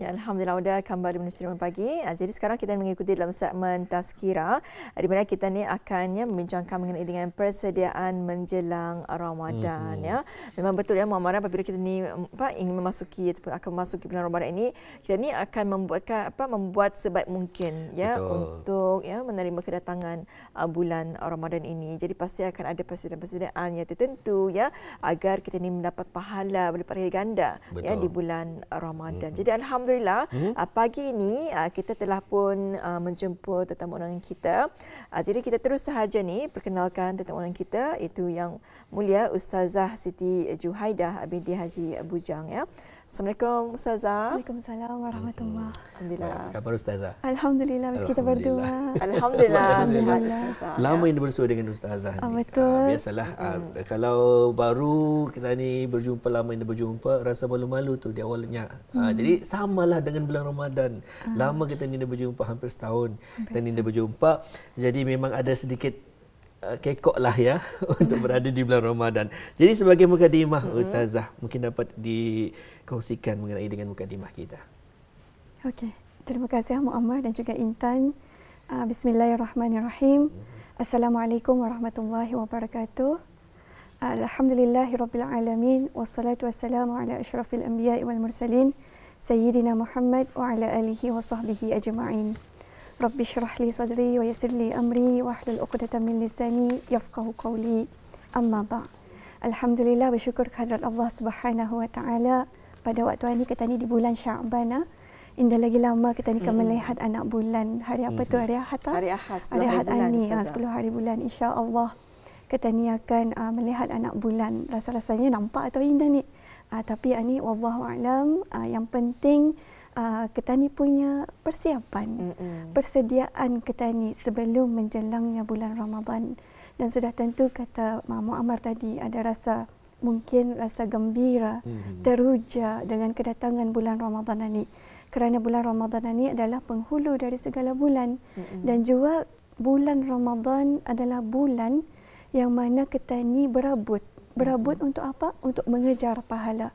Alhamdulillah sudah kembali menyusul pagi. Jadi sekarang kita mengikuti dalam segmen Tazkirah di mana kita ni akannya membincangkan mengenai dengan persediaan menjelang Ramadan ya. Memang betul ya Muhammad, apabila kita ni ingin memasuki ataupun akan memasuki bulan Ramadan ini, kita ni akan membuat sebaik mungkin ya untuk ya menerima kedatangan bulan Ramadan ini. Jadi pasti akan ada persediaan-persediaan yang tertentu ya agar kita ni mendapat pahala berlipat ganda ya di bulan Ramadan. Jadi alhamdulillah pagi ini kita telah pun menjemput tetamu undangan kita. Jadi kita terus sahaja ni perkenalkan tetamu undangan kita, itu yang mulia Ustazah Siti Juhaidah binti Haji Bujang ya. Assalamualaikum Ustazah. Waalaikumsalam warahmatullahi. Alhamdulillah. Apa khabar Ustazah? Alhamdulillah, meski kita berdua. Alhamdulillah sihat Ustazah. Lama ini bersua dengan Ustazah ni. Betul. Biasalah kalau baru kita ni berjumpa, lama ini berjumpa, rasa malu-malu tu di awalnya. Jadi samalah dengan bulan Ramadan. Lama kita ni dah berjumpa, hampir setahun kita ni dah berjumpa. Jadi memang ada sedikit kekok lah ya untuk berada di bulan Ramadan. Jadi sebagai mukadimah Ustazah, mungkin dapat dikongsikan mengenai dengan mukadimah kita. Okey, terima kasih Muammar dan juga Intan. Bismillahirrahmanirrahim. Assalamualaikum warahmatullahi wabarakatuh. Alhamdulillahirabbil alamin wassalatu wassalamu ala asyrafil anbiya'i wal mursalin sayyidina Muhammad wa ala alihi wa sahbihi ajma'in. Rabbi syrah li sadri wa yassir li amri wa hlul 'uqdatam min lisani yafqahu qawli. Amma ba'. Alhamdulillah, bersyukur kehadrat Allah Subhanahu wa taala pada waktu ini kita ni di bulan Syaban. Indah lagi lama kita ni akan melihat anak bulan. Hari apa tu? Hari Ahad. Hari Ahad 10 hari hari bulan. Ini 10 hari bulan, insya-Allah kita ni akan melihat anak bulan. Rasa-rasanya nampak atau indah ni. Tapi ini wallahu alam, yang penting kita ni punya persiapan, persediaan kita ni sebelum menjelangnya bulan Ramadan. Dan sudah tentu kata Muammar tadi, ada rasa, mungkin rasa gembira, teruja dengan kedatangan bulan Ramadan ini. Kerana bulan Ramadan ini adalah penghulu dari segala bulan. Dan juga bulan Ramadan adalah bulan yang mana kita ni berabut. Berabut untuk apa? Untuk mengejar pahala.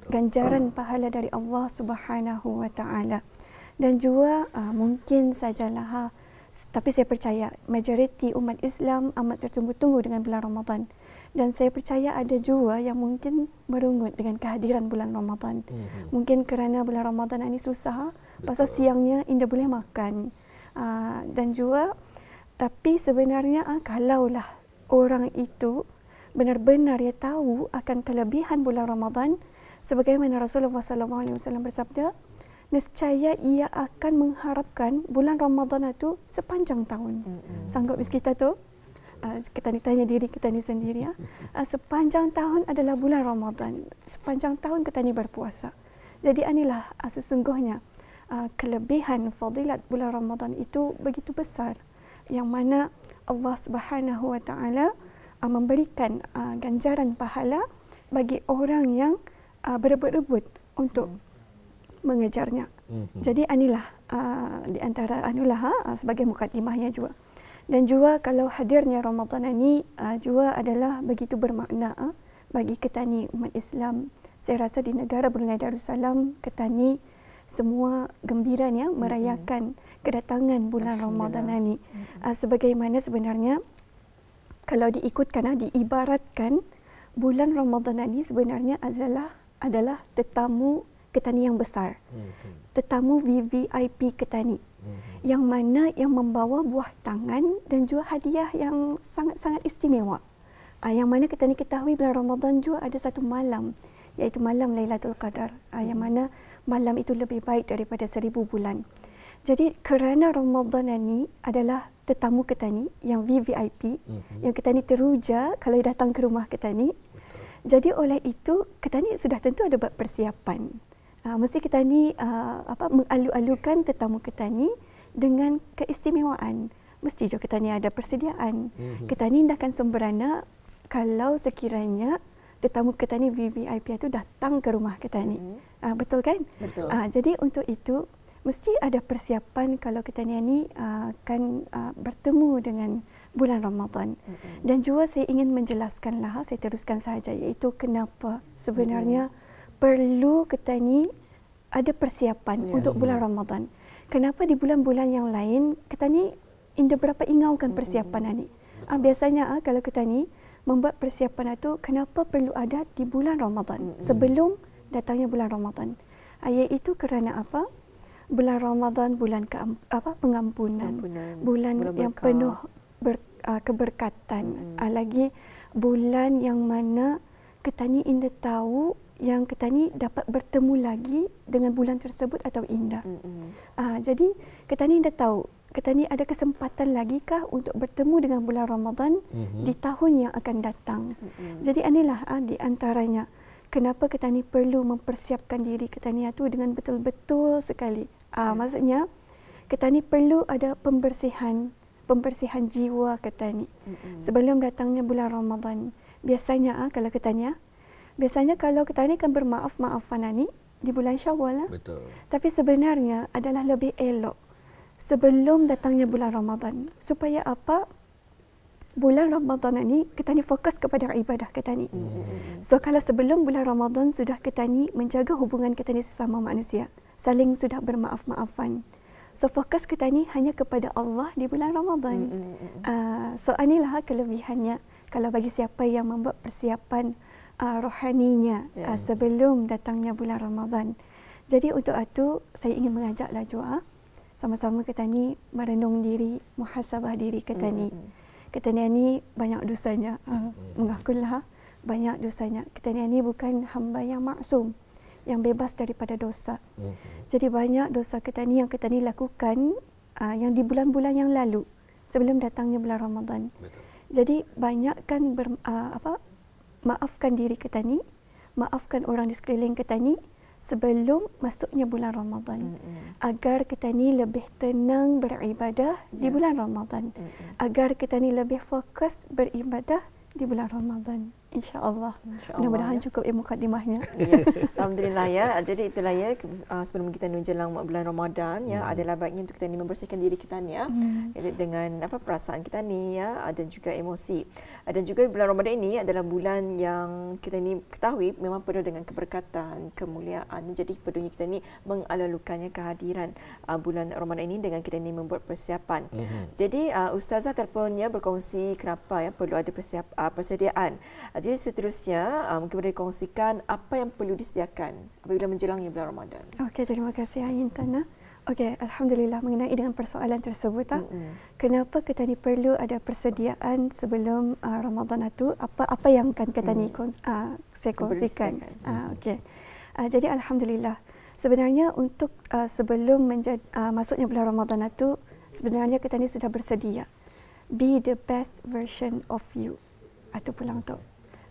Ganjaran pahala dari Allah Subhanahu wa taala. Dan juga mungkin sajalah tapi saya percaya majoriti umat Islam amat tertunggu-tunggu dengan bulan Ramadan. Dan saya percaya ada juga yang mungkin merungut dengan kehadiran bulan Ramadan. Mungkin kerana bulan Ramadan ini susah, pasal siangnya indah boleh makan. Dan juga tapi sebenarnya kalaulah orang itu benar-benar dia tahu akan kelebihan bulan Ramadan, sebagaimana Rasulullah SAW bersabda, nescaya ia akan mengharapkan bulan Ramadan itu sepanjang tahun. Sanggup kita tu? Kita ni tanya diri kita ni sendiri ya. Sepanjang tahun adalah bulan Ramadan. Sepanjang tahun kita ni berpuasa. Jadi inilah sesungguhnya kelebihan fadilat bulan Ramadan itu begitu besar, yang mana Allah Subhanahu wa taala memberikan ganjaran pahala bagi orang yang berebut-rebut untuk mengejarnya. Jadi inilah di antara sebagai mukadimahnya juga. Dan juga kalau hadirnya Ramadan ini juga adalah begitu bermakna bagi kita ni umat Islam. Saya rasa di negara Brunei Darussalam kita ni semua gembira ni merayakan kedatangan bulan Ramadan ini. Sebagaimana sebenarnya kalau diikutkan, diibaratkan, bulan Ramadan ini sebenarnya adalah tetamu kita ni yang besar. Tetamu VVIP kita ni. Yang mana yang membawa buah tangan dan juga hadiah yang sangat-sangat istimewa. Yang mana kita ni ketahui bulan Ramadan juga ada satu malam, iaitu malam Lailatul Qadar. Yang mana malam itu lebih baik daripada 1000 bulan. Jadi kerana Ramadan ini adalah tetamu kita ni yang VVIP, yang kita ni teruja kalau datang ke rumah kita ni. Jadi oleh itu kita ni sudah tentu ada buat persiapan. Mesti kita ni mengalu-alukan tetamu kita ni dengan keistimewaan. Mesti juga kita ni ada persediaan. Kita ni tidakkan sembarana kalau sekiranya tetamu kita ni VVIP itu datang ke rumah kita ni. Betul kan? Betul. Jadi untuk itu mesti ada persiapan kalau kita ni akan bertemu dengan bulan Ramadan. Dan juga saya ingin menjelaskanlah, saya teruskan sahaja, iaitu kenapa sebenarnya perlu kita ni ada persiapan untuk bulan Ramadan. Kenapa di bulan-bulan yang lain kita ni inda berapa ingaukan persiapan ni? Biasanya kalau kita ni membuat persiapan itu, kenapa perlu ada di bulan Ramadan sebelum datangnya bulan Ramadan? Iaitu kerana apa? Bulan Ramadan bulan pengampunan, bulan yang penuh keberkatan, lagi bulan yang mana kita ni inda tahu yang kita ni dapat bertemu lagi dengan bulan tersebut atau indah. Jadi kita ni dah tahu, kita ni ada kesempatan lagi kah untuk bertemu dengan bulan Ramadan di tahun yang akan datang. Jadi inilah di antaranya kenapa kita ni perlu mempersiapkan diri kita ni itu dengan betul-betul sekali. Maksudnya kita ni perlu ada pembersihan jiwa kita ni sebelum datangnya bulan Ramadan. Biasanya kalau kita ni biasanya kalau kita ni kan bermaaf-maafan ni di bulan Syawal. Betul. Tapi sebenarnya adalah lebih elok sebelum datangnya bulan Ramadan. Supaya apa? Bulan Ramadan ni kita ni fokus kepada ibadah kita ni. So kalau sebelum bulan Ramadan sudah kita ni menjaga hubungan kita ni sesama manusia, saling sudah bermaaf-maafan. So fokus kita ni hanya kepada Allah di bulan Ramadan. So inilah kelebihannya kalau bagi siapa yang membuat persiapan rohaninya sebelum datangnya bulan Ramadan. Jadi untuk itu saya ingin mengajaklah juga sama-sama kita ni merenung diri, muhasabah diri kita ni. Kita ni banyak dosanya. Mengakulah banyak dosanya. Kita ni bukan hamba yang maksum, yang bebas daripada dosa. Jadi banyak dosa kita ni yang kita ni lakukan yang di bulan-bulan yang lalu sebelum datangnya bulan Ramadan. Jadi banyakkan maafkan diri kita ni, maafkan orang di sekeliling kita ni sebelum masuknya bulan Ramadan. Agar kita ni lebih tenang beribadah di bulan Ramadan. Agar kita ni lebih fokus beribadah di bulan Ramadan. InsyaAllah. Mudah-mudahan cukup mukadimahnya. Alhamdulillah ya. Jadi itulah ya, sebelum kita menjelang bulan Ramadan ya, adalah baiknya untuk kita ni membersihkan diri kita ni ya, dengan perasaan kita ni ya, dan juga emosi. Dan juga bulan Ramadan ini adalah bulan yang kita ni ketahui memang penuh dengan keberkatan, kemuliaan. Jadi perlunya kita ni mengalulukannya kehadiran bulan Ramadan ini dengan kita ni membuat persiapan. Jadi Ustazah telefonnya berkongsi kenapa ya perlu ada persediaan. Jadi seterusnya mungkin boleh kongsikan apa yang perlu disediakan apabila menjelangi bulan Ramadan. Okey, terima kasih Intan. Okey, alhamdulillah mengenai dengan persoalan tersebut kenapa kita ni perlu ada persediaan sebelum Ramadan itu, apa yang akan kita ni saya kongsikan. Okey. Jadi alhamdulillah sebenarnya untuk sebelum masuknya bulan Ramadan itu sebenarnya kita ni sudah bersedia. Be the best version of you. Atau pulang tu.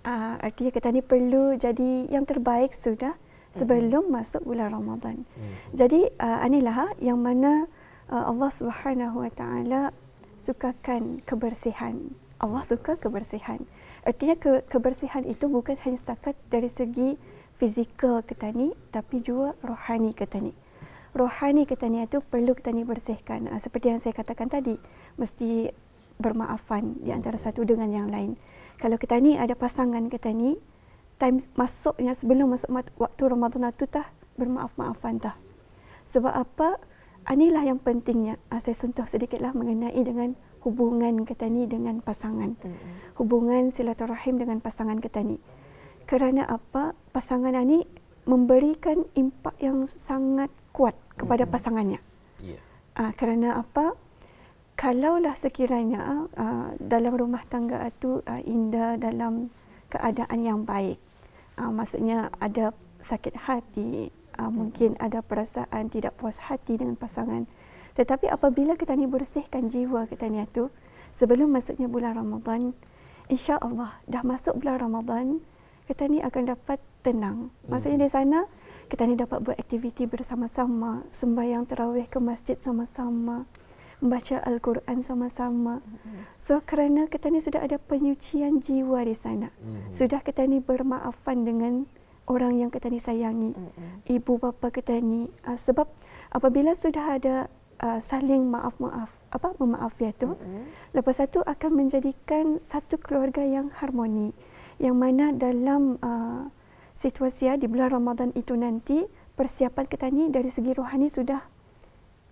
Artinya kita ni perlu jadi yang terbaik sudah sebelum masuk bulan Ramadan. Jadi inilah yang mana Allah Subhanahu Wa Taala sukakan kebersihan. Allah suka kebersihan. Artinya kebersihan itu bukan hanya setakat dari segi fizikal kita ni, tapi juga rohani kita ni. Rohani kita ni itu perlu kita ni bersihkan. Seperti yang saya katakan tadi, mesti bermaafan di antara satu dengan yang lain. Kalau kita ni ada pasangan kita ni, time masuknya sebelum masuk waktu Ramadan itu bermaaf-maafan Sebab apa? Inilah yang pentingnya. Saya sentuh sedikitlah mengenai dengan hubungan kita ni dengan pasangan. Hubungan silaturahim dengan pasangan kita ni. Kerana apa? Pasangan ni memberikan impak yang sangat kuat kepada pasangannya. Kerana apa? Kalaulah sekiranya dalam rumah tangga itu indah dalam keadaan yang baik, maksudnya ada sakit hati, mungkin ada perasaan tidak puas hati dengan pasangan. Tetapi apabila kita ni bersihkan jiwa kita ni itu sebelum masuknya bulan Ramadan, insya-Allah dah masuk bulan Ramadan, kita ni akan dapat tenang. Maksudnya di sana kita ni dapat buat aktiviti bersama-sama, sembahyang tarawih ke masjid sama-sama, membaca Al-Quran sama-sama. So kerana kita ni sudah ada penyucian jiwa di sana. Sudah kita ni bermaafan dengan orang yang kita ni sayangi. Ibu bapa kita ni. Sebab apabila sudah ada saling memaaf ya tu, lepas itu akan menjadikan satu keluarga yang harmoni. Yang mana dalam situasi di bulan Ramadan itu nanti persiapan kita ni dari segi rohani sudah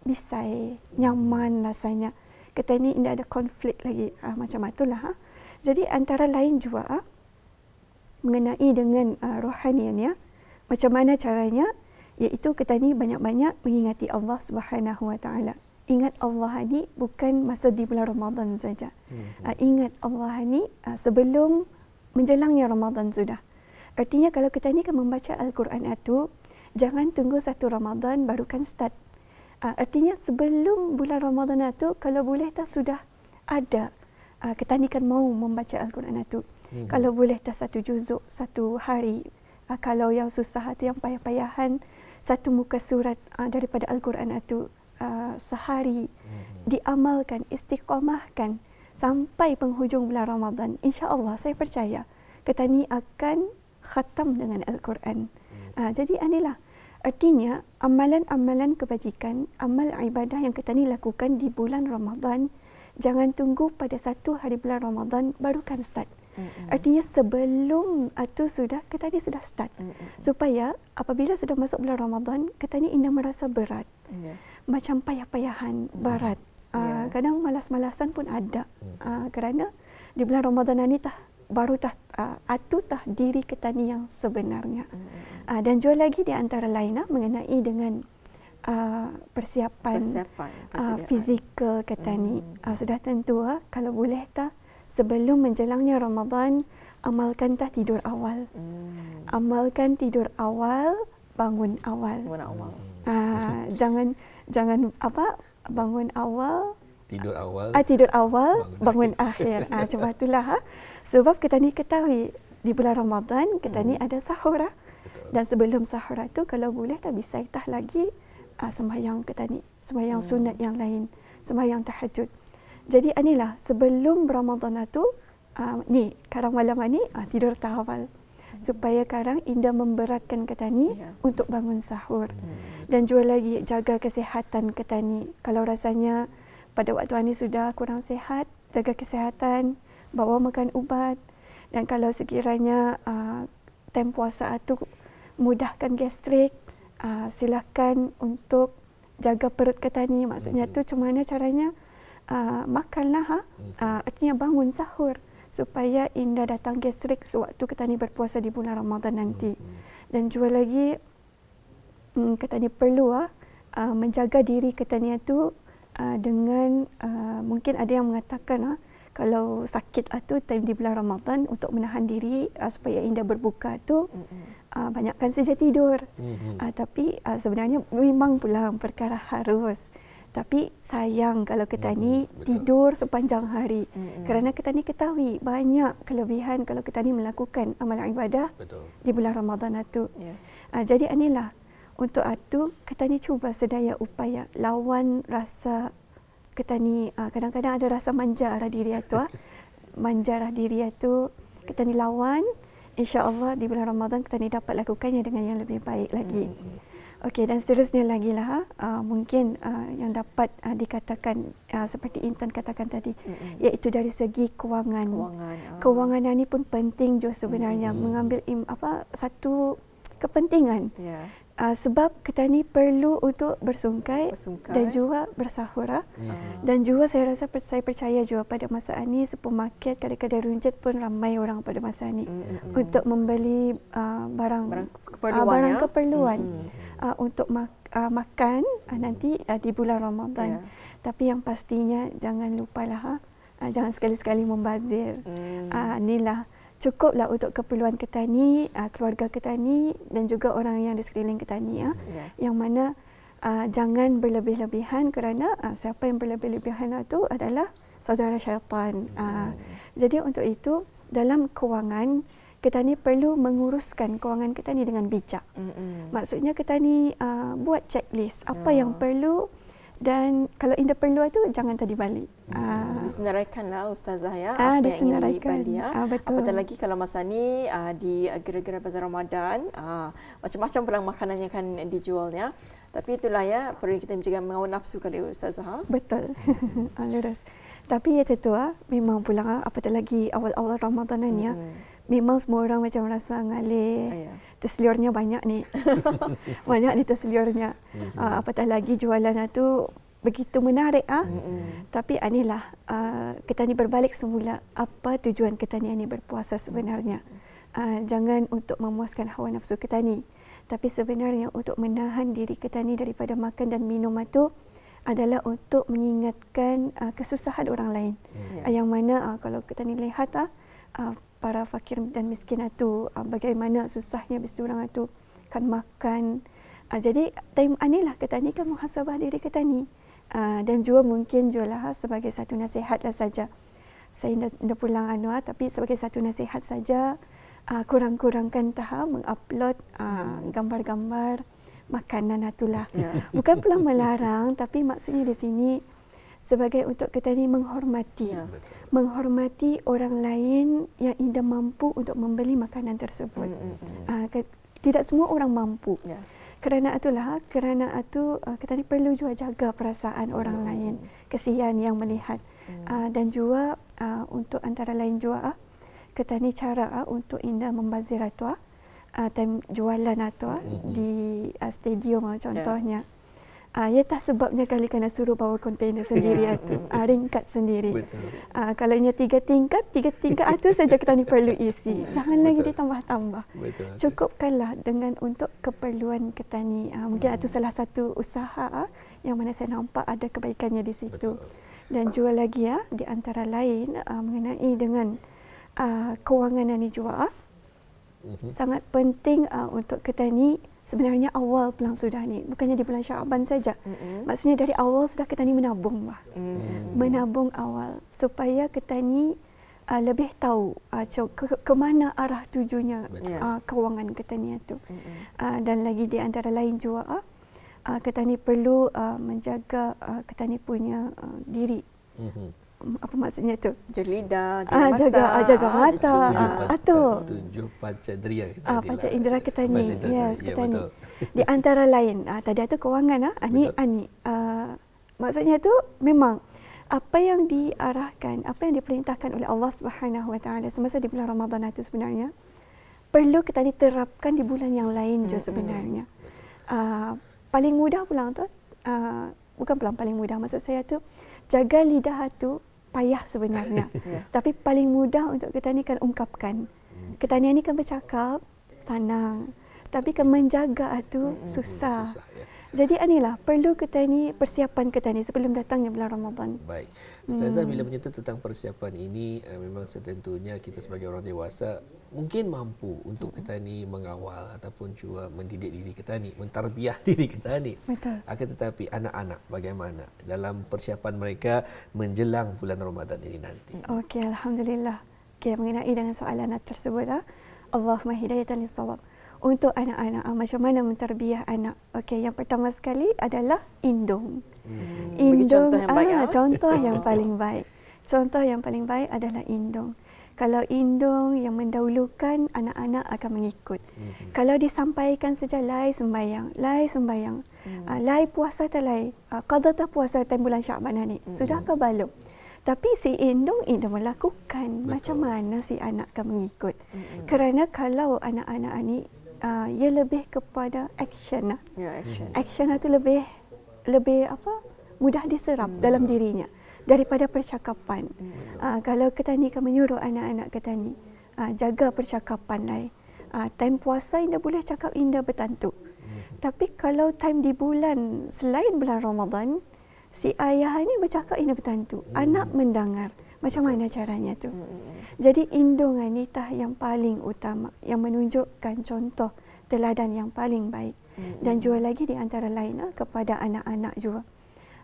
bisai, nyaman rasanya. Kita ni tidak ada konflik lagi. Macam itulah. Jadi antara lain juga mengenai dengan rohanian ya. Macam mana caranya? Iaitu kita ni banyak-banyak mengingati Allah Subhanahu Wa Taala. Ingat Allah ni bukan masa di bulan Ramadan saja. Ingat Allah ni sebelum menjelangnya Ramadan sudah. Artinya kalau kita ni kan membaca Al-Quran itu, jangan tunggu satu Ramadan baru kan start. Artinya sebelum bulan Ramadan itu, kalau boleh tak sudah ada. Kita ni kan mau membaca Al-Quran itu. Kalau boleh tak satu juzuk, satu hari. Kalau yang susah itu, yang payah-payahan, satu muka surat daripada Al-Quran itu sehari diamalkan, istiqamahkan sampai penghujung bulan Ramadan. InsyaAllah saya percaya kita ni akan khatam dengan Al-Quran. Jadi inilah artinya amalan-amalan kebajikan, amal ibadah yang kita ni lakukan di bulan Ramadan, jangan tunggu pada satu hari bulan Ramadan baru kan start. Artinya sebelum itu sudah kita ni sudah start. Supaya apabila sudah masuk bulan Ramadan, kita ni tidak merasa berat. Macam payah-payahan, berat. Kadang malas-malasan pun ada. Kerana di bulan Ramadan ni baru diri kita ni yang sebenarnya. Dan juga lagi di antara lain mengenai dengan persiapan fizikal kita ni. Sudah tentu kalau boleh sebelum menjelangnya Ramadan, amalkan tidur awal. Amalkan tidur awal, bangun awal. Jangan bangun awal, tidur awal, bangun akhir. Macam itulah. Sebab kita ni ketahui di bulan Ramadan kita ni ada sahur. Dan sebelum sahur itu kalau boleh tak bisa lagi sembahyang kita ni, sembahyang sunat yang lain, sembahyang tahajud. Jadi inilah sebelum Ramadan itu ni karang malam ni tidur awal supaya karang indah memberatkan kita ni untuk bangun sahur. Dan juga lagi jaga kesihatan kita ni. Kalau rasanya pada waktu ini sudah kurang sihat, jaga kesihatan, bawa makan ubat. Dan kalau sekiranya time puasa itu mudahkan gastrik, silakan untuk jaga perut kita ni. Maksudnya tu macam mana caranya? Makanlah, artinya bangun sahur supaya indah datang gastrik sewaktu kita ni berpuasa di bulan Ramadan nanti. Dan juga lagi kita ni perlu menjaga diri kita ni itu dengan mungkin ada yang mengatakan kalau sakit itu time di bulan Ramadan untuk menahan diri supaya indah berbuka tu banyakkan saja tidur. Tapi sebenarnya memang pula perkara harus. Tapi sayang kalau kita ni tidur sepanjang hari. Kerana kita ni ketahui banyak kelebihan kalau kita ni melakukan amal ibadah di bulan Ramadan itu. Jadi inilah untuk itu kita ni cuba sedaya upaya lawan rasa kita ni kadang-kadang ada rasa manjarah diri itu. Manjarah diri itu kita ni lawan. InsyaAllah di bulan Ramadan kita ni dapat lakukannya dengan yang lebih baik lagi. Okey, dan seterusnya lagi lah mungkin yang dapat dikatakan seperti Intan katakan tadi, iaitu dari segi kewangan. Kewangan ini pun penting juga sebenarnya mengambil satu kepentingan. Sebab kita ni perlu untuk bersungkai dan juga bersahur. Dan juga saya percaya juga pada masa ini supermarket, kedai-kedai runjit pun ramai orang pada masa ini untuk membeli barang keperluan untuk makan nanti di bulan Ramadan. Tapi yang pastinya jangan lupalah jangan sekali-sekali membazir. Inilah cukuplah untuk keperluan kita ni, keluarga kita ni dan juga orang yang di sekeliling kita ni yang mana jangan berlebih-lebihan kerana siapa yang berlebih-lebihan itu adalah saudara syaitan. Jadi untuk itu dalam kewangan kita ni perlu menguruskan kewangan kita ni dengan bijak. Maksudnya kita ni buat checklist apa yang perlu. Dan kalau indah perlu itu jangan tadi balik. Disenaraikanlah Ustazah apa yang ingin dibeli. Apatah lagi kalau masa ni di gerai-gerai bazar Ramadan macam-macam barang makanan yang akan dijualnya. Tapi itulah perlu kita juga mengawal nafsu kali Ustazah. Betul. Lurus. Tapi ya tentu memang pula apatah lagi awal-awal Ramadan ni memang semua orang macam rasa ngalih. Terseliurnya banyak ni. Banyak ni terseliurnya. Apatah lagi jualan tu begitu menarik tapi inilah kita ni berbalik semula, apa tujuan kita ni berpuasa sebenarnya. Jangan untuk memuaskan hawa nafsu kita ni, tapi sebenarnya untuk menahan diri kita ni daripada makan dan minum itu adalah untuk mengingatkan kesusahan orang lain. Yang mana kalau kita ni lihat para fakir dan miskin itu bagaimana susahnya mesti orang itu kan makan. Jadi time inilah kita ni kan muhasabah diri kita ni. Dan juga mungkin jualah sebagai satu nasihat lah saja. Saya dah pulang tapi sebagai satu nasihat saja, kurang-kurangkan mengupload gambar-gambar makanan itulah. Bukan pula melarang, tapi maksudnya di sini sebagai untuk kita ni menghormati. Menghormati orang lain yang tidak mampu untuk membeli makanan tersebut. Tidak semua orang mampu. Kerana itulah, kita ni perlu juga jaga perasaan orang lain, kesian yang melihat. Dan juga untuk antara lain juga, kita ni cara untuk indah membazir time jualan di stadium contohnya. Ya tak sebabnya kali kena suruh bawa kontainer sendiri ringkat sendiri. Kalau nya 3 tingkat itu saja kita ni perlu isi. Jangan lagi ditambah-tambah. Cukupkanlah dengan untuk keperluan kita ni. Mungkin itu salah satu usaha yang mana saya nampak ada kebaikannya di situ. Dan juga lagi di antara lain mengenai dengan kewangan ni juga sangat penting untuk kita ni. Sebenarnya awal pulang sudah ni, bukannya di bulan Syaban saja. Maksudnya dari awal sudah kita ni menabung menabung awal supaya kita ni lebih tahu ke mana arah tujunya kewangan kita ni itu. Dan lagi di antara lain juga kita ni perlu menjaga kita ni punya diri. Apa maksudnya tu? Jaga lidah, jaga mata. Tujuh panca indera kita. Panca indera kita ni. Yes, kita ni. Di antara lain, tadi itu kewangan ani. Maksudnya tu memang apa yang diarahkan, apa yang diperintahkan oleh Allah Subhanahu Wa Taala semasa di bulan Ramadan itu sebenarnya perlu kita diterapkan di bulan yang lain juga sebenarnya. Paling mudah pulang tu, bukan paling mudah, maksud saya tu jaga lidah tu payah sebenarnya. Tapi paling mudah untuk kita ni kan ungkapkan. Kita ni kan bercakap senang, tapi kan menjaga tu susah. Jadi inilah perlu kita ni persiapan kita ni sebelum datangnya bulan Ramadan. Baik. Ustazah bila menyentuh tentang persiapan ini memang setentunya kita sebagai orang dewasa mungkin mampu untuk kita ni mengawal ataupun juga mendidik diri kita ni, mentarbiah diri kita ni. Betul. Akan tetapi anak-anak bagaimana dalam persiapan mereka menjelang bulan Ramadan ini nanti? Okey, alhamdulillah. Okey, mengenai dengan soalan tersebut Allahumma hidayatan lis-shawab. Untuk anak-anak, macam mana mentarbiah anak? Okey, yang pertama sekali adalah indung. Indung, contoh yang baik. Contoh yang paling baik. Contoh yang paling baik adalah indung. Kalau indung yang mendahulukan, anak-anak akan mengikut. Kalau disampaikan saja lai sembahyang, lai puasa talai, qada tak puasa time bulan Syaban ni. Sudah ke belum? Tapi si indung melakukan. Betul. Macam mana si anak akan mengikut? Kerana kalau anak-anak ni ia lebih kepada action. Action itu lebih mudah diserap dalam dirinya daripada percakapan. Kalau kita ni kan menyuruh anak-anak kita ni jaga percakapan lai. Time puasa indah boleh cakap indah bertantu. Tapi kalau time di bulan selain bulan Ramadan, si ayah ni bercakap indah bertantu. Anak mendengar. Macam mana caranya tu? Jadi indungan ni yang paling utama yang menunjukkan contoh teladan yang paling baik. Dan juga lagi di antara lain kepada anak-anak juga.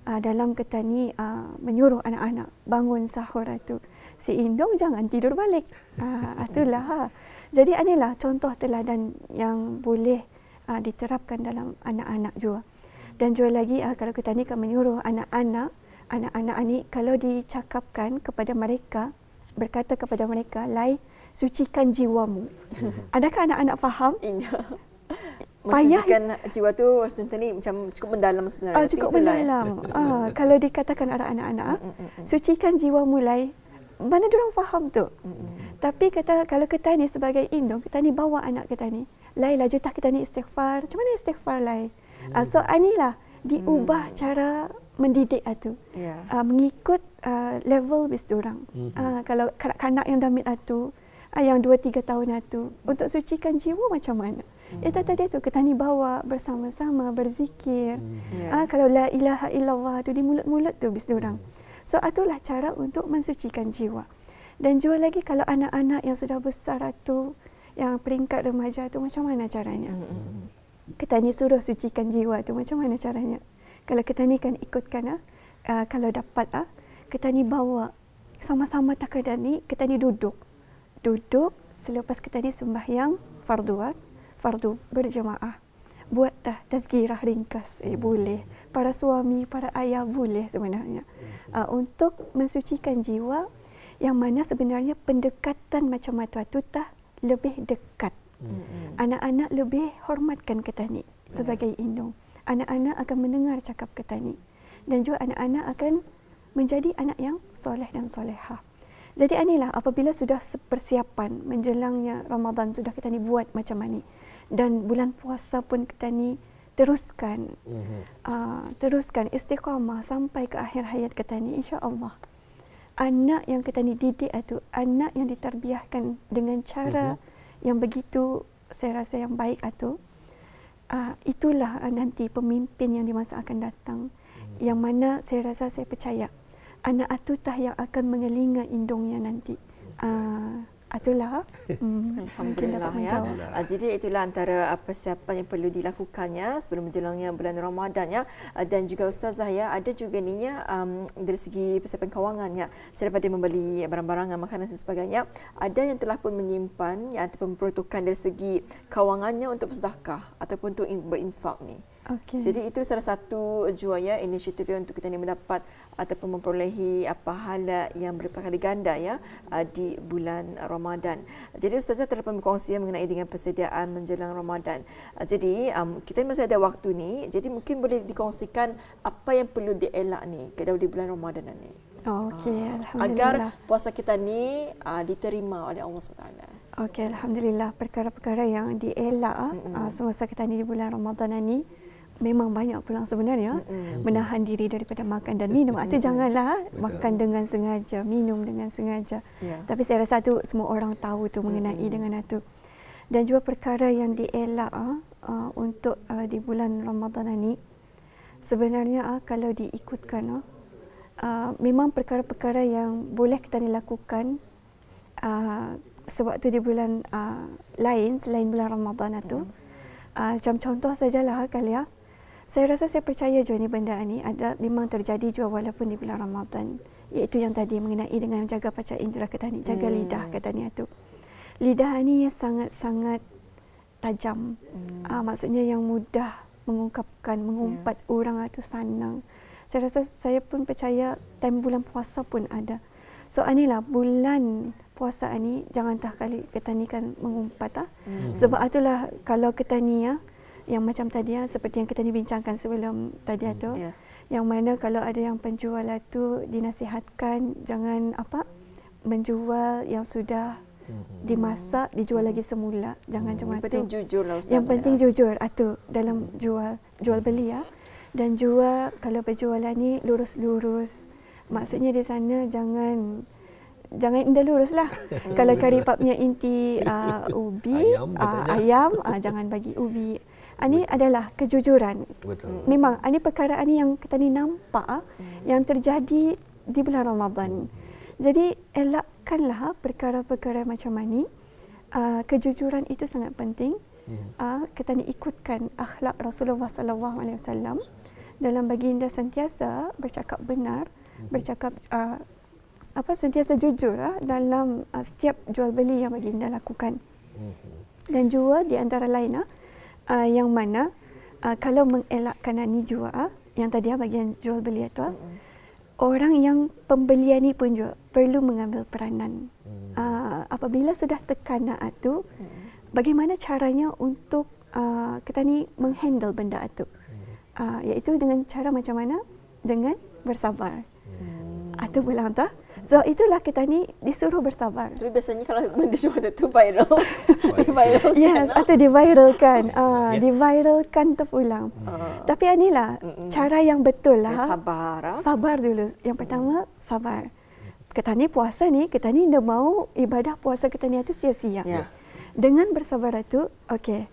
Dalam kita ni menyuruh anak-anak bangun sahur itu. Si indung jangan tidur balik. Itulah. Jadi inilah contoh teladan yang boleh diterapkan dalam anak-anak juga. Dan juga lagi kalau kita ni kan menyuruh anak-anak ni kalau dicakapkan kepada mereka, berkata kepada mereka, lai sucikan jiwamu. Adakah anak-anak faham? Mensucikan jiwa tu Rasulullah ni macam cukup mendalam sebenarnya. Cukup mendalam. Kalau dikatakan ada anak-anak, sucikan jiwamu lai, mana diorang faham tu? Tapi kalau kita ni sebagai induk, kita ni bawa anak kita ni. Lai lah jutah kita ni istighfar. Macam mana istighfar lai? So anilah diubah cara mendidik tu. Mengikut level bis diorang. Kalau kanak-kanak yang damit tu, yang 2-3 tahun tu, untuk sucikan jiwa macam mana? Itu tadi tu kita ni bawa bersama-sama berzikir. Kalau la ilaha illallah tu di mulut-mulut tu bis diorang. So itulah cara untuk mensucikan jiwa. Dan juga lagi kalau anak-anak yang sudah besar tu, yang peringkat remaja tu, macam mana caranya? Kita ni suruh sucikan jiwa tu, macam mana caranya? Kalau kita ni kan ikutkan, kalau dapat, kita ni bawa sama-sama takadar ni, kita ni duduk selepas kita ni sembahyang fardu berjemaah. Buat tazkirah ringkas, boleh. Para suami, para ayah boleh sebenarnya. Untuk mensucikan jiwa, yang mana sebenarnya pendekatan macam itu lebih dekat. Anak-anak lebih hormatkan kita ni sebagai indung. Anak-anak akan mendengar cakap kita ni. Dan juga anak-anak akan menjadi anak yang soleh dan solehah. Jadi inilah apabila sudah persiapan menjelangnya Ramadan, sudah kita ni buat macam ni. Dan bulan puasa pun kita ni teruskan istiqamah sampai ke akhir hayat kita ni, insya-Allah. Anak yang kita ni didik itu, anak yang ditarbiyahkan dengan cara yang begitu, saya rasa yang baik itu, itulah nanti pemimpin yang di masa akan datang. Yang mana saya rasa, saya percaya anak itu yang akan mengelinga indungnya nanti. Itulah. Alhamdulillah ya. Jadi itulah antara persiapan yang perlu dilakukannya sebelum menjelangnya bulan Ramadan ya. Dan juga Ustazah ya, ada juga ni ya, dari segi persiapan kewangannya, selepas dia membeli barang-barang makanan dan sebagainya, ada yang telah pun menyimpan ya, ataupun memperuntukkan dari segi kewangannya untuk bersedekah ataupun untuk berinfak ni. Jadi itu salah satu jua ya inisiatif untuk kita ni mendapat ataupun memperolehi pahala yang berkali ganda ya di bulan Ramadan. Jadi Ustazah telah berkongsi mengenai dengan persediaan menjelang Ramadan. Jadi kita masih ada waktu ni, jadi mungkin boleh dikongsikan apa yang perlu dielak ni kalau di bulan Ramadan ni. Alhamdulillah. Agar puasa kita ni diterima oleh Allah SWT. Alhamdulillah, perkara-perkara yang dielak semasa kita ni di bulan Ramadan ni memang banyak pulang sebenarnya. Menahan diri daripada makan dan minum. Itu janganlah makan dengan sengaja, minum dengan sengaja. Tapi saya rasa tu semua orang tahu tu mengenai dengan itu. Dan juga perkara yang dielak untuk di bulan Ramadan ini, sebenarnya kalau diikutkan, memang perkara-perkara yang boleh kita lakukan sebab tu di bulan lain selain bulan Ramadan itu. Macam contoh sajalah kali ya. Saya rasa, saya percaya juga ni benda ni ada memang terjadi juga walaupun di bulan Ramadan. Iaitu yang tadi mengenai dengan jaga panca indera kita ni, jaga lidah kita ni tu. Lidah ni sangat-sangat tajam. Maksudnya yang mudah mengungkapkan, mengumpat orang itu senang. Saya rasa, saya pun percaya time bulan puasa pun ada. So inilah bulan puasa ni, jangan kali kita ni kan mengumpat. Sebab itulah kalau kita ni yang macam tadi seperti yang kita ni bincangkan sebelum tadi tu, yang mana kalau ada yang penjual tu dinasihatkan jangan menjual yang sudah dimasak dijual lagi semula, jangan macam tu. Yang penting jujur lah Ustaz. Yang penting jujur dalam jual beli ya. Dan juga kalau berjualan ni lurus-lurus. Maksudnya di sana jangan indah lurus lah. Kalau kari papnya inti ubi, ayam, jangan bagi ubi. Ini adalah kejujuran. Betul. Memang ini perkara ini yang kita ni nampak yang terjadi di bulan Ramadan. Jadi elakkanlah perkara-perkara macam ini. Kejujuran itu sangat penting. Kita ni ikutkan akhlak Rasulullah SAW dalam baginda sentiasa bercakap benar, bercakap sentiasa jujur dalam setiap jual beli yang baginda lakukan. Dan juga di antara lain yang mana kalau mengelakkan ni juga yang tadi bagian jual beli itu, orang yang pembelian ni pun juga perlu mengambil peranan. Apabila sudah tekan itu, bagaimana caranya untuk kita ni menghandle benda itu, iaitu dengan cara macam mana? Dengan bersabar. Itu bilang So itulah kita ni disuruh bersabar. Tapi biasanya kalau benda cuma tu viral. Diviralkan. Yes, atau diviralkan. Diviralkan terpulang. Tapi inilah cara yang betul lah. Sabar. Sabar dulu. Yang pertama, sabar. Kita ni puasa ni, kita ni dah mau ibadah puasa kita ni itu sia-sia. Ya. Dengan bersabar itu, okey.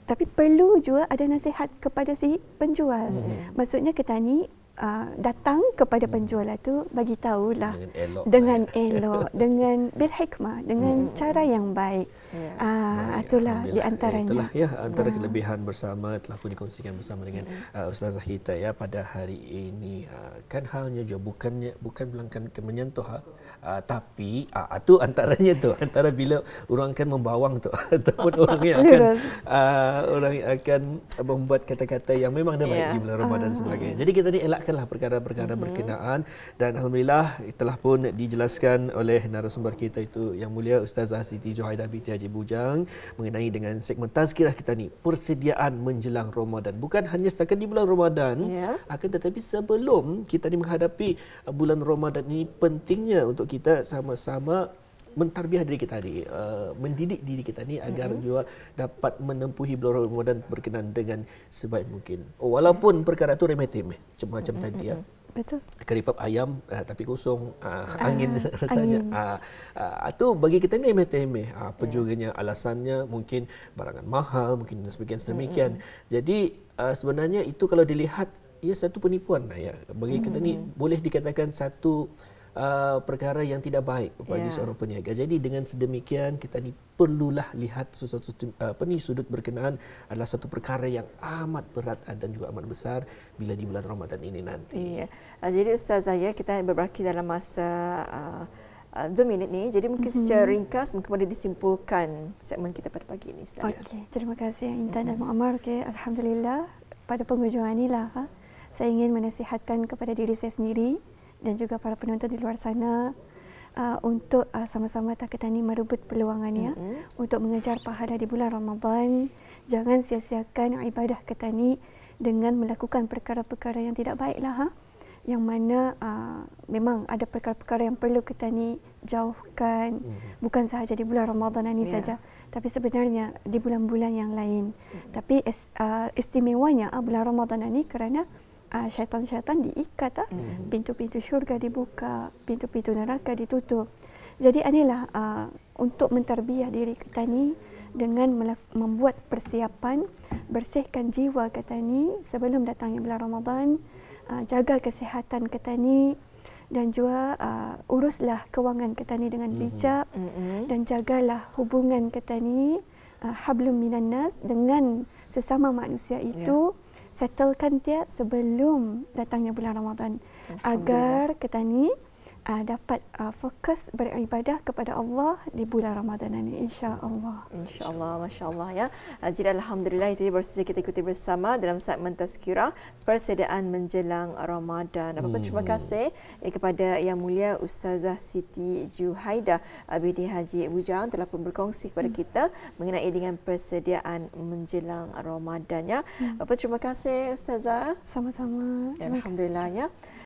Tapi perlu juga ada nasihat kepada si penjual. Maksudnya kita ni datang kepada penjual itu bagi tahulah dengan elok, dengan bil hikmah, dengan cara yang baik. Itulah di antaranya. Itulah ya antara kelebihan bersama telah pun dikongsikan bersama dengan Ustazah kita ya pada hari ini. Kan halnya juga bukan belangkan menyentuh tapi itu antaranya tu antara bila orang akan membawang tu ataupun orang yang akan membuat kata-kata yang memang dah baik di bulan Ramadan dan sebagainya. Jadi kita ni elakkanlah perkara-perkara berkenaan dan alhamdulillah telah pun dijelaskan oleh narasumber kita itu yang mulia Ustazah Siti Juhaidah binti Haji Bujang mengenai dengan segmen tazkirah kita ni persediaan menjelang Ramadan. Bukan hanya setakat di bulan Ramadan akan tetapi sebelum kita ni menghadapi bulan Ramadan ini pentingnya untuk kita sama-sama mentarbiah diri kita ni, mendidik diri kita ni agar juga dapat menempuhi bulan Ramadan berkenan dengan sebaik mungkin. Walaupun perkara tu remeh-temeh macam tadi ya. Betul. Keripap ayam tapi kosong, angin rasanya. Itu bagi kita ni remeh-temeh. Apa juganya alasannya mungkin barangan mahal, mungkin dan sebagainya sedemikian. Jadi sebenarnya itu kalau dilihat ia satu penipuan ya. Bagi kita ni boleh dikatakan satu perkara yang tidak baik bagi seorang peniaga. Jadi dengan sedemikian kita ni perlulah lihat sesuatu sudut berkenaan adalah satu perkara yang amat berat dan juga amat besar bila di bulan Ramadan ini nanti. Iya. Jadi Ustazah ya, kita berbaki dalam masa 2 minit ni. Jadi mungkin secara ringkas mungkin boleh disimpulkan segmen kita pada pagi ini. Okey, terima kasih Intan dan Muammar. Okey, alhamdulillah pada penghujung inilah saya ingin menasihatkan kepada diri saya sendiri dan juga para penonton di luar sana untuk sama-sama kita ni merebut peluangannya untuk mengejar pahala di bulan Ramadan. Jangan sia-siakan ibadah kita ni dengan melakukan perkara-perkara yang tidak baiklah. Yang mana memang ada perkara-perkara yang perlu kita ni jauhkan, bukan sahaja di bulan Ramadan ini saja, tapi sebenarnya di bulan-bulan yang lain. Tapi istimewanya bulan Ramadan ini kerana syaitan-syaitan diikat, pintu-pintu syurga dibuka, pintu-pintu neraka ditutup. Jadi inilah untuk mentarbiah diri kita ni dengan membuat persiapan, bersihkan jiwa kita ni sebelum datangnya bulan Ramadan, jaga kesihatan kita ni dan juga uruslah kewangan kita ni dengan bijak dan jagalah hubungan kita ni hablum minan nas dengan sesama manusia itu. Settlekan dia sebelum datangnya bulan Ramadan agar kita ni dapat fokus beribadah kepada Allah di bulan Ramadan ini, insya-Allah. Insya-Allah, masya-Allah ya. Jadi alhamdulillah itu baru saja kita ikuti bersama dalam segmen tazkirah persediaan menjelang Ramadan. Apa-apa terima kasih kepada Yang Mulia Ustazah Siti Juhaidah binti Haji Bujang telah pun berkongsi kepada kita mengenai dengan persediaan menjelang Ramadan ya. Apa terima kasih Ustazah. Sama-sama. Alhamdulillah ya.